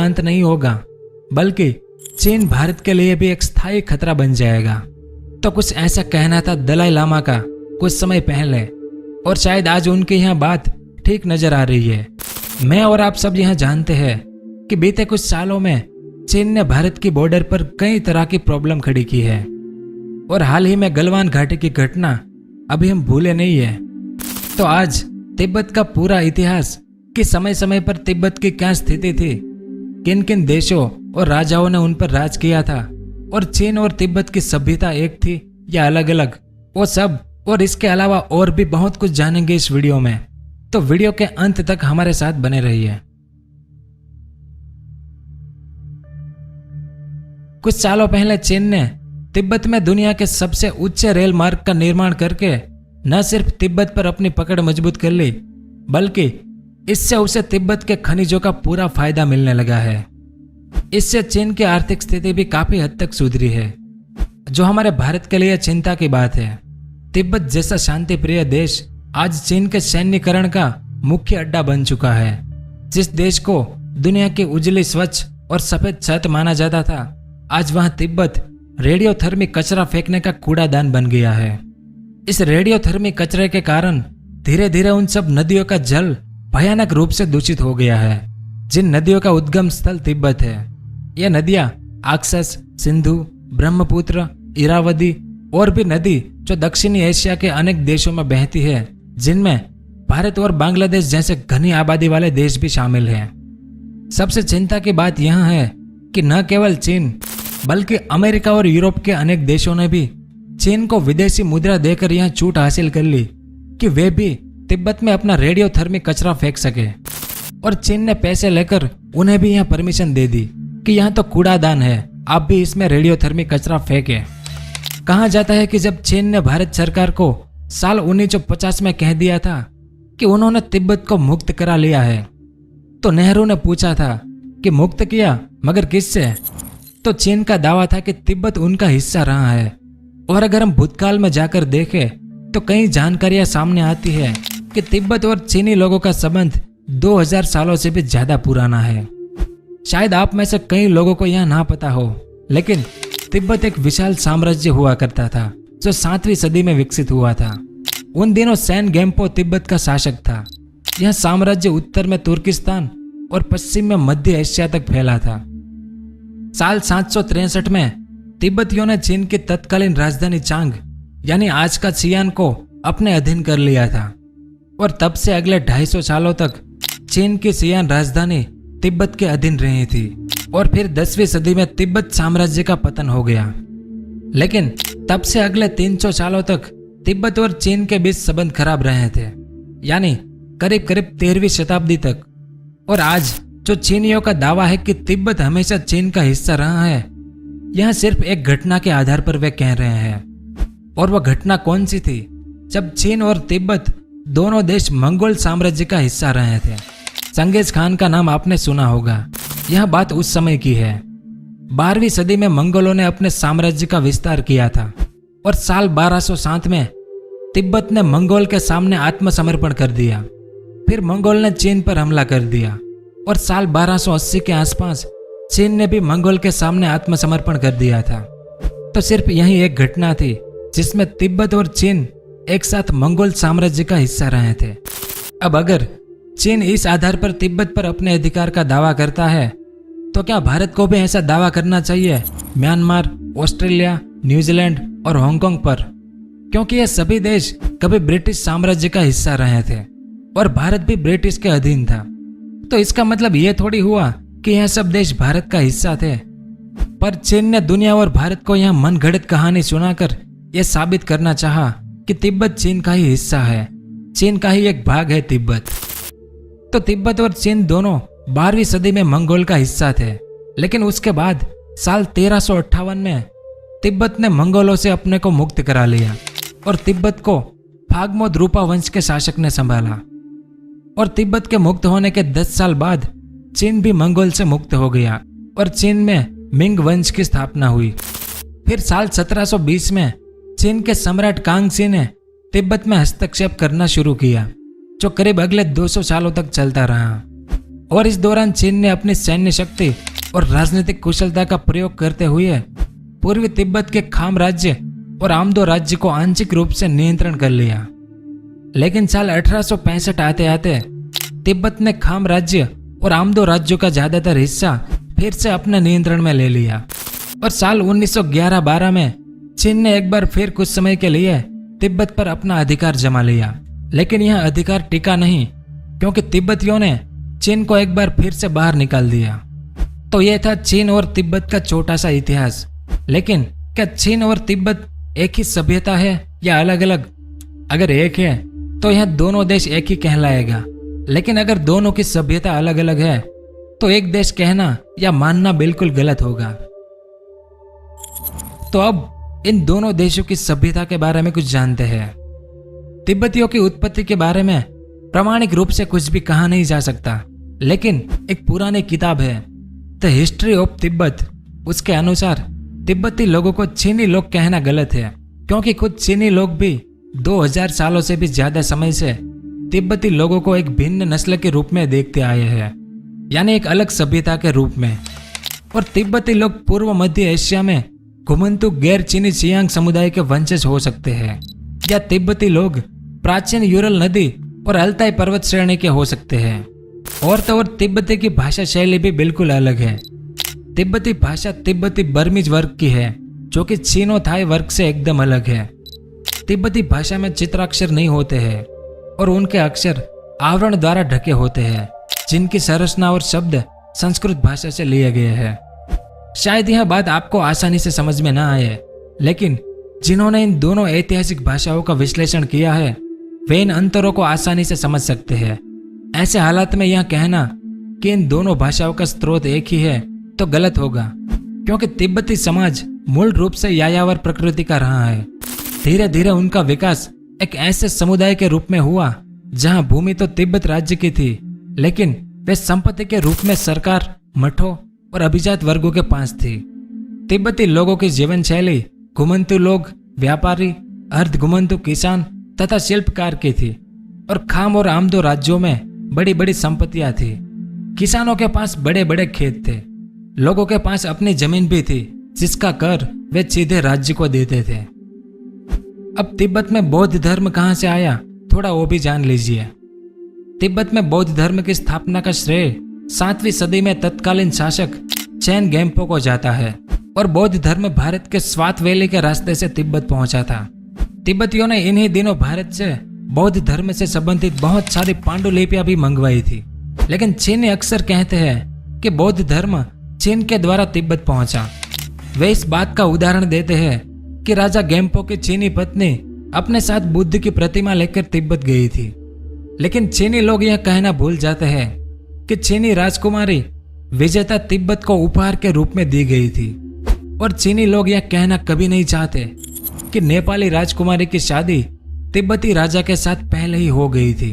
का अंत नहीं होगा, बल्कि चीन भारत के लिए भी एक स्थायी खतरा बन जाएगा। तो कुछ ऐसा कहना था दलाई लामा का कुछ समय पहले, और शायद आज उनकी यह बात ठीक नजर आ रही है। मैं और आप सब यह जानते हैं कि बीते कुछ सालों में चीन ने भारत की बॉर्डर पर कई तरह की प्रॉब्लम खड़ी की है, और हाल ही में गलवान घाटी की घटना अभी हम भूले नहीं है। तो आज तिब्बत का पूरा इतिहास, कि समय समय पर तिब्बत की क्या स्थिति थी, किन किन देशों और राजाओं ने उन पर राज किया था, और चीन और तिब्बत की सभ्यता एक थी या अलग अलग, वो सब और इसके अलावा और भी बहुत कुछ जानेंगे इस वीडियो में। तो वीडियो के अंत तक हमारे साथ बने रहिए। कुछ सालों पहले चीन ने तिब्बत में दुनिया के सबसे ऊंचे रेल मार्ग का निर्माण करके न सिर्फ तिब्बत पर अपनी पकड़ मजबूत कर ली, बल्कि इससे उसे तिब्बत के खनिजों का पूरा फायदा मिलने लगा है। इससे चीन की आर्थिक स्थिति भी काफी हद तक सुधरी है, जो हमारे भारत के लिए चिंता की बात है। तिब्बत जैसा शांति प्रिय देश आज चीन के सैन्यकरण का मुख्य अड्डा बन चुका है। जिस देश को दुनिया की उजली, स्वच्छ और सफेद छत माना जाता था, आज वहां तिब्बत रेडियोथर्मिक कचरा फेंकने का कूड़ादान बन गया है। इस रेडियोथर्मिक कचरे के कारण धीरे धीरे उन सब नदियों का जल भयानक रूप से दूषित हो गया है, जिन नदियों का उद्गम स्थल तिब्बत है। ये नदियां आक्सस, सिंधु, ब्रह्मपुत्र, इरावदी और भी नदी जो दक्षिणी एशिया के अनेक देशों में बहती है, जिनमें भारत और बांग्लादेश जैसे घनी आबादी वाले देश भी शामिल हैं। सबसे चिंता की बात यह है कि न केवल चीन, बल्कि अमेरिका और यूरोप के अनेक देशों ने भी चीन को विदेशी मुद्रा देकर यह छूट हासिल कर ली कि वे भी तिब्बत में अपना रेडियोथर्मिक कचरा फेंक सके, और चीन ने पैसे लेकर उन्हें भी यह परमिशन दे दी कि यहाँ तो कूड़ादान है, आप भी इसमें रेडियोथर्मिक कचरा फेंके। कहा जाता है कि जब चीन ने भारत सरकार को साल 1950 में कह दिया था कि उन्होंने तिब्बत को मुक्त करा लिया है, तो नेहरू ने पूछा था कि मुक्त किया, मगर किससे? तो चीन का दावा था कि तिब्बत उनका हिस्सा रहा है। और अगर हम भूतकाल में जाकर देखें तो कई जानकारियां सामने आती है कि तिब्बत और चीनी लोगों का संबंध 2000 सालों से भी ज्यादा पुराना है। शायद आप में से कई लोगों को यह ना पता हो, लेकिन तिब्बत एक विशाल साम्राज्य हुआ करता था जो 7वीं सदी में विकसित हुआ था। उन दिनों सैन गेम्पो तिब्बत का शासक था। यह साम्राज्य उत्तर में तुर्किस्तान और पश्चिम में मध्य एशिया तक फैला था। साल 763 में तिब्बतियों ने चीन की तत्कालीन राजधानी चांग, यानी आज का सियान को अपने अधीन कर लिया था, और तब से अगले 250 सालों तक चीन की सियान राजधानी तिब्बत के अधीन रही थी। और फिर 10वीं सदी में तिब्बत साम्राज्य का पतन हो गया। लेकिन तब से अगले 300 सालों तक तिब्बत और चीन के बीच संबंध खराब रहे थे, यानी करीब करीब 13वीं शताब्दी तक। और आज जो चीनियों का दावा है कि तिब्बत हमेशा चीन का हिस्सा रहा है, यह सिर्फ एक घटना के आधार पर वे कह रहे हैं। और वह घटना कौन सी थी? जब चीन और तिब्बत दोनों देश मंगोल साम्राज्य का हिस्सा रहे थे। चंगेज खान का नाम आपने सुना होगा। यह बात उस समय की है। 12वीं सदी में मंगोलों ने अपने साम्राज्य का विस्तार किया था, और साल 1207 में तिब्बत ने मंगोल के सामने आत्मसमर्पण कर दिया। फिर मंगोल ने चीन पर हमला कर दिया, और साल 1280 के आसपास चीन ने भी मंगोल के सामने आत्मसमर्पण कर दिया था। तो सिर्फ यही एक घटना थी जिसमें तिब्बत और चीन एक साथ मंगोल साम्राज्य का हिस्सा रहे थे। अब अगर चीन इस आधार पर तिब्बत पर अपने अधिकार का दावा करता है, तो क्या भारत को भी ऐसा दावा करना चाहिए म्यांमार, ऑस्ट्रेलिया, न्यूजीलैंड और हांगकांग पर? क्योंकि ये सभी देश कभी ब्रिटिश साम्राज्य का हिस्सा रहे थे, और भारत भी ब्रिटिश के अधीन था। तो इसका मतलब ये थोड़ी हुआ कि यह सब देश भारत का हिस्सा थे। पर चीन ने दुनिया और भारत को यह मनगढ़ंत कहानी सुनाकर यह साबित करना चाहा कि तिब्बत चीन का ही हिस्सा है, चीन का ही एक भाग है तिब्बत। तो तिब्बत और चीन दोनों 12वीं सदी में मंगोल का हिस्सा थे, लेकिन उसके बाद साल 1358 में तिब्बत ने मंगोलों से अपने को मुक्त करा लिया, और तिब्बत को फाग्मो द्रुपा वंश के शासक ने संभाला। और तिब्बत के मुक्त होने के 10 साल बाद चीन भी मंगोल से मुक्त हो गया, और चीन में मिंग वंश की स्थापना हुई। फिर साल 1720 में चीन के सम्राट कांगसी ने तिब्बत में हस्तक्षेप करना शुरू किया, जो करीब अगले 200 सालों तक चलता रहा। और इस दौरान चीन ने अपनी सैन्य शक्ति और राजनीतिक कुशलता का प्रयोग करते हुए पूर्वी तिब्बत के खाम राज्य और आमदो राज्य को आंशिक रूप से नियंत्रण कर लिया। लेकिन साल 1865 आते आते तिब्बत ने खाम राज्य और आमदो राज्यों का ज्यादातर हिस्सा फिर से अपने नियंत्रण में ले लिया और साल 1911-12 में चीन ने एक बार फिर कुछ समय के लिए तिब्बत पर अपना अधिकार जमा लिया। लेकिन यह अधिकार टिका नहीं, क्योंकि तिब्बतियों ने चीन को एक बार फिर से बाहर निकाल दिया। तो यह था चीन और तिब्बत का छोटा सा इतिहास। लेकिन क्या चीन और तिब्बत एक ही सभ्यता है या अलग अलग? अगर एक है तो यह दोनों देश एक ही कहलाएगा। लेकिन अगर दोनों की सभ्यता अलग अलग है तो एक देश कहना या मानना बिल्कुल गलत होगा। तो अब इन दोनों देशों की सभ्यता के बारे में कुछ जानते हैं। तिब्बतियों की उत्पत्ति के बारे में प्रामाणिक रूप से कुछ भी कहा नहीं जा सकता, लेकिन एक पुरानी किताब है द हिस्ट्री ऑफ तिब्बत। उसके अनुसार तिब्बती लोगों को चीनी लोग कहना गलत है, क्योंकि खुद चीनी लोग भी 2000 सालों से भी ज्यादा समय से तिब्बती लोगों को एक भिन्न नस्ल के रूप में देखते आए हैं, यानी एक अलग सभ्यता के रूप में। और तिब्बती लोग पूर्व मध्य एशिया में घुमंतु गैर चीनी सियांग समुदाय के वंशज हो सकते हैं, या तिब्बती लोग प्राचीन यूरल नदी और अल्ताई पर्वत श्रेणी के हो सकते हैं। और तो और तिब्बती की भाषा शैली भी बिल्कुल अलग है। तिब्बती भाषा तिब्बती बर्मीज वर्ग की है, जो कि चीनो थाई वर्ग से एकदम अलग है। तिब्बती भाषा में चित्राक्षर नहीं होते हैं और उनके अक्षर आवरण द्वारा ढके होते हैं, जिनकी संरचना और शब्द संस्कृत भाषा से लिए गए हैं। शायद यह बात आपको आसानी से समझ में ना आए, लेकिन जिन्होंने इन दोनों ऐतिहासिक भाषाओं का विश्लेषण किया है वे इन अंतरों को आसानी से समझ सकते हैं। ऐसे हालात में यह कहना कि इन दोनों भाषाओं का स्रोत एक ही है तो गलत होगा, क्योंकि तिब्बती समाज मूल रूप से यायावर प्रकृति का रहा है। धीरे धीरे उनका विकास एक ऐसे समुदाय के रूप में हुआ जहां भूमि तो तिब्बत राज्य की थी, लेकिन वे संपत्ति के रूप में सरकार, मठों और अभिजात वर्गों के पास थी। तिब्बती लोगों की जीवन शैली घुमंतु लोग, व्यापारी, अर्ध घुमंतु किसान तथा शिल्पकार की थी। और खाम और आमदो राज्यों में बड़ी बड़ी संपत्तियां थी। किसानों के पास बड़े बड़े खेत थे। लोगों के पास अपनी जमीन भी थी, जिसका कर वे सीधे राज्य को देते थे। अब तिब्बत में बौद्ध धर्म कहां से आया, थोड़ा वो भी जान लीजिए। तिब्बत में बौद्ध धर्म की स्थापना का श्रेय 7वीं सदी में तत्कालीन शासक चैन गेम्पो को जाता है और बौद्ध धर्म भारत के स्वात वैली के रास्ते से तिब्बत पहुंचा था। तिब्बतियों ने इन्हीं दिनों भारत से बौद्ध धर्म से संबंधित बहुत सारी पांडुलिपियां भी मंगवाई थी। लेकिन चीनी अक्सर कहते हैं कि बौद्ध धर्म चीन के द्वारा तिब्बत पहुंचा। वे इस बात का उदाहरण देते हैं कि राजा गेम्पो की चीनी पत्नी अपने साथ बुद्ध की प्रतिमा लेकर तिब्बत गई थी। लेकिन चीनी लोग यह कहना भूल जाते हैं कि चीनी राजकुमारी विजेता तिब्बत को उपहार के रूप में दी गई थी। और चीनी लोग यह कहना कभी नहीं चाहते कि नेपाली राजकुमारी की शादी तिब्बती राजा के साथ पहले ही हो गई थी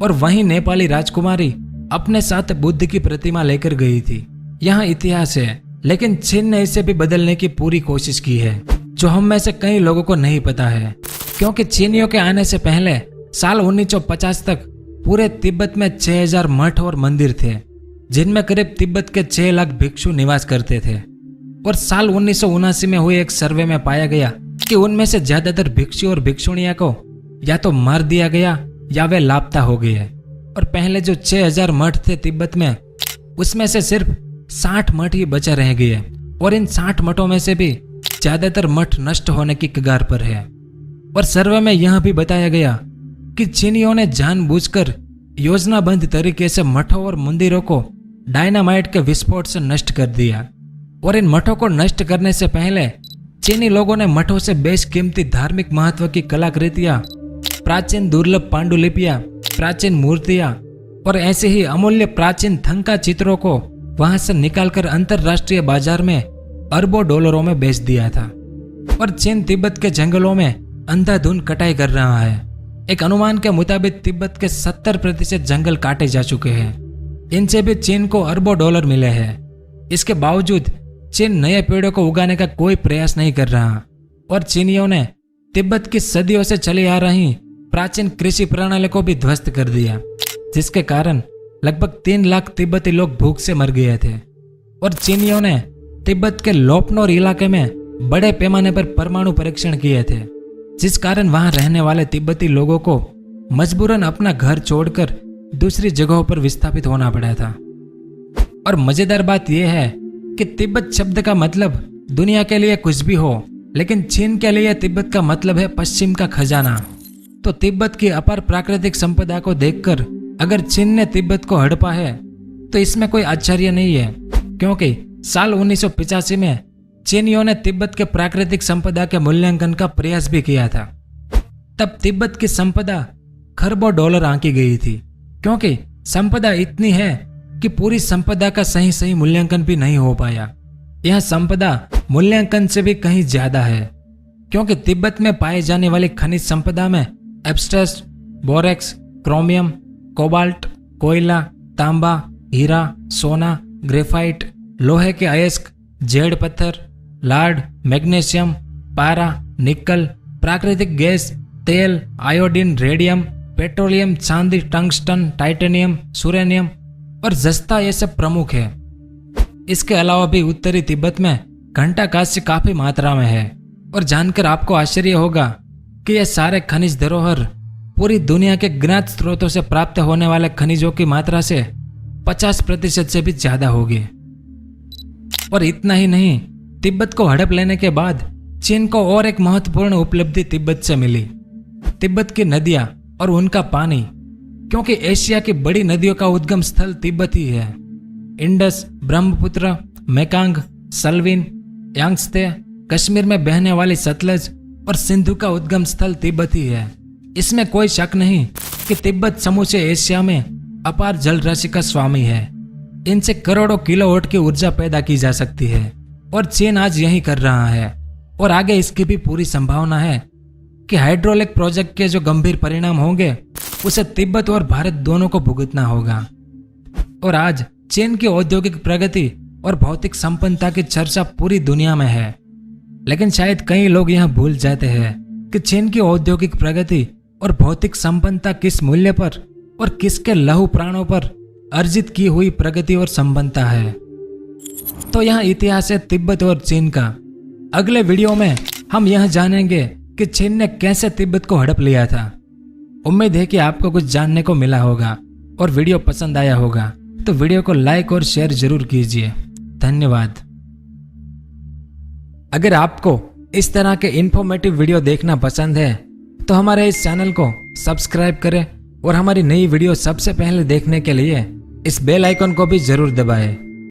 और वहीं नेपाली राजकुमारी अपने साथ बुद्ध की प्रतिमा लेकर गई थी। यहाँ इतिहास है, लेकिन चीन ने इसे भी बदलने की पूरी कोशिश की है, जो हम में से कई लोगों को नहीं पता है। क्योंकि चीनियों के आने से पहले साल 1950 तक पूरे तिब्बत में 6000 मठ और मंदिर थे, जिनमें करीब तिब्बत के 6 लाख भिक्षु निवास करते थे। और साल 1979 में हुए एक सर्वे में पाया गया कि उनमें से ज्यादातर भिक्षु और भिक्षुणियां को या तो मार दिया गया या वे लापता हो गए। और पहले जो 6000 मठ थे तिब्बत में, उसमें से सिर्फ 60 मठ ही बचा रह गए। और इन 60 मठों में से भी ज्यादातर मठ नष्ट होने की कगार पर है। और सर्वे में यह भी बताया गया कि चीनियों ने जानबूझकर योजनाबद्ध तरीके से मठों और मंदिरों को डायनामाइट के विस्फोट से नष्ट कर दिया। और इन मठों को नष्ट करने से पहले चीनी लोगों ने मठों से बेशकीमती धार्मिक महत्व की कलाकृतियां, प्राचीन दुर्लभ पांडुलिपियां, प्राचीन मूर्तियां और ऐसे ही अमूल्य प्राचीन थंका चित्रों को वहां से निकालकर अंतरराष्ट्रीय बाजार में अरबों डॉलरों में बेच दिया था। और चीन तिब्बत के जंगलों में अंधाधुंध कटाई कर रहा है। एक अनुमान के मुताबिक तिब्बत के 70% जंगल काटे जा चुके हैं। इनसे भी चीन को अरबों डॉलर मिले हैं। इसके बावजूद चीन नए पेड़ों को उगाने का कोई प्रयास नहीं कर रहा। और चीनियों ने तिब्बत की सदियों से चली आ रही प्राचीन कृषि प्रणाली को भी ध्वस्त कर दिया, जिसके कारण लगभग 3 लाख तिब्बती लोग भूख से मर गए थे और चीनियों ने तिब्बत के लोपनोर इलाके में बड़े पैमाने पर परमाणु परीक्षण किए थे, जिस कारण वहां रहने वाले तिब्बती लोगों को मजबूरन अपना घर छोड़कर दूसरी जगहों पर विस्थापित होना पड़ा था। और मजेदार बात यह है कि तिब्बत शब्द का मतलब दुनिया के लिए कुछ भी हो, लेकिन चीन के लिए तिब्बत का मतलब है पश्चिम का खजाना। तो तिब्बत की अपार प्राकृतिक संपदा को देखकर अगर चीन ने तिब्बत को हड़पा है तो इसमें कोई आश्चर्य नहीं है, क्योंकि साल 1985 में चीनियों ने तिब्बत के प्राकृतिक संपदा के मूल्यांकन का प्रयास भी किया था। तब तिब्बत की संपदा खरबों डॉलर आंकी गई थी, क्योंकि संपदा इतनी है कि पूरी संपदा का सही मूल्यांकन भी नहीं हो पाया। यह संपदा मूल्यांकन से भी कहीं ज्यादा है, क्योंकि तिब्बत में पाए जाने वाली खनिज संपदा में एब्सटेस, बोरेक्स, क्रोमियम, कोबाल्ट, कोयला, तांबा, हीरा, सोना, ग्रेफाइट, लोहे के अयस्क, जेड पत्थर, लाड, मैग्नीशियम, पारा, निकल, प्राकृतिक गैस, तेल, आयोडीन, रेडियम, पेट्रोलियम, चांदी, टंगस्टन, टाइटेनियम, सुरेनियम और जस्ता ये सब प्रमुख है। इसके अलावा भी उत्तरी तिब्बत में घंटा कांस्य काफी मात्रा में है और जानकर आपको आश्चर्य होगा कि ये सारे खनिज धरोहर पूरी दुनिया के ज्ञात स्रोतों से प्राप्त होने वाले खनिजों की मात्रा से 50% से भी ज्यादा होगी। और इतना ही नहीं, तिब्बत को हड़प लेने के बाद चीन को और एक महत्वपूर्ण उपलब्धि तिब्बत से मिली, तिब्बत की नदियां और उनका पानी, क्योंकि एशिया की बड़ी नदियों का उद्गम स्थल तिब्बत ही है। Indus, Brahmaputra, Mekong, सलविन, Yangtse, Kashmir में बहने वाली सतलज और सिंधु का उद्गम स्थल तिब्बत ही है। इसमें कोई शक नहीं कि तिब्बत समूचे एशिया में अपार जल राशि का स्वामी है। इनसे करोड़ों किलोवाट की ऊर्जा पैदा की जा सकती है और चीन आज यही कर रहा है और आगे इसकी भी पूरी संभावना है कि हाइड्रोलिक प्रोजेक्ट के जो गंभीर परिणाम होंगे उसे तिब्बत और भारत दोनों को भुगतना होगा। और आज चीन की औद्योगिक प्रगति और भौतिक संपन्नता की चर्चा पूरी दुनिया में है, लेकिन शायद कई लोग यह भूल जाते हैं कि चीन की औद्योगिक प्रगति और भौतिक संपन्नता किस मूल्य पर और किसके लहू प्राणों पर अर्जित की हुई प्रगति और संपन्नता है। तो यह इतिहास है तिब्बत और चीन का। अगले वीडियो में हम यह जानेंगे कि चीन ने कैसे तिब्बत को हड़प लिया था। उम्मीद है कि आपको कुछ जानने को मिला होगा और वीडियो पसंद आया होगा, तो वीडियो को लाइक और शेयर जरूर कीजिए। धन्यवाद। अगर आपको इस तरह के इंफॉर्मेटिव वीडियो देखना पसंद है तो हमारे इस चैनल को सब्सक्राइब करें और हमारी नई वीडियो सबसे पहले देखने के लिए इस बेल आइकन को भी जरूर दबाएं।